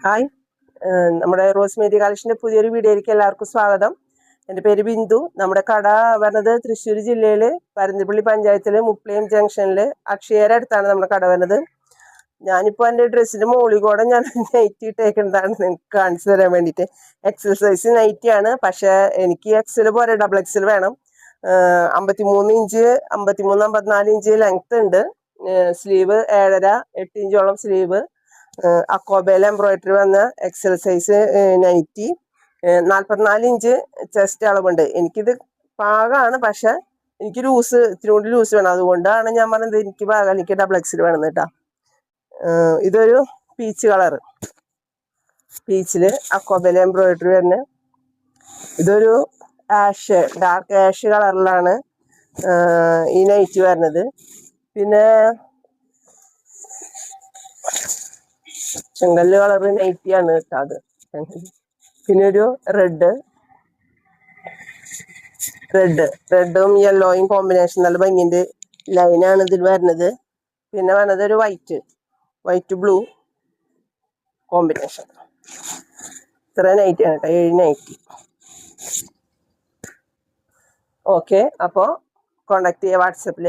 Hi, നമ്മുടെ Rosemary കളക്ഷൻ്റെ പുതിയൊരു വീഡിയോയിലേക്ക് എല്ലാവർക്കും സ്വാഗതം. എൻ്റെ പേര് ബിന്ദു. നമ്മുടെ കട വരുന്നത് തൃശ്ശൂർ ജില്ലയിൽ പരുന്തിപ്പള്ളി പഞ്ചായത്തിൽ മുപ്ലിയം ജംഗ്ഷനിൽ അക്ഷയയുടെ അടുത്താണ് നമ്മുടെ കട വരുന്നത്. ഞാനിപ്പോൾ എൻ്റെ ഡ്രസ്സിൻ്റെ മുകളിൽ കൂടെ ഞാൻ നൈറ്റി ഇട്ടേക്കുന്നതാണ് നിങ്ങൾക്ക് കാണിച്ചു തരാൻ വേണ്ടിയിട്ട്. എക്സസൈസ് നൈറ്റിയാണ്, പക്ഷേ എനിക്ക് എക്സൽ പോരെ, ഡബിൾ എക്സൽ വേണം. 53 ഇഞ്ച് 54 ഇഞ്ച് ലെങ്ത് ഉണ്ട്. സ്ലീവ് 7.5 8 ഇഞ്ചോളം സ്ലീവ്. അക്കോബയിൽ എംബ്രോയിഡറി വന്ന XL size nighty. 44 inch chest അളവുണ്ട്. എനിക്കിത് പാകമാണ്, പക്ഷെ എനിക്ക് ഇത്തിരി കൂടി ലൂസ് വേണം. അതുകൊണ്ടാണ് ഞാൻ പറഞ്ഞത് എനിക്ക് പാകം, എനിക്ക് ഡബിൾ എക്സൽ വേണം കേട്ടോ. ഇതൊരു പീച്ച് കളറ്, പീച്ചിൽ അക്കോബയിൽ എംബ്രോയിഡറി വരുന്നത്. ഇതൊരു ഡാർക്ക് ആഷ് കളറിലാണ് ഈ നൈറ്റി വരുന്നത്. പിന്നെ ചെങ്കല്ല് കളർ നൈറ്റിയാണ് കേട്ടോ അത്. പിന്നെ ഒരു റെഡും യെല്ലോയും കോമ്പിനേഷൻ നല്ല ഭംഗിൻ്റെ ലൈനാണ് ഇതിൽ വരുന്നത്. പിന്നെ വരുന്നത് ഒരു വൈറ്റ് ബ്ലൂ കോമ്പിനേഷൻ. ഇത്ര നൈറ്റിയാണ് കേട്ടോ, 7 നൈറ്റി. ഓക്കെ, അപ്പോൾ കോണ്ടാക്ട് ചെയ്യുക വാട്സപ്പിൽ.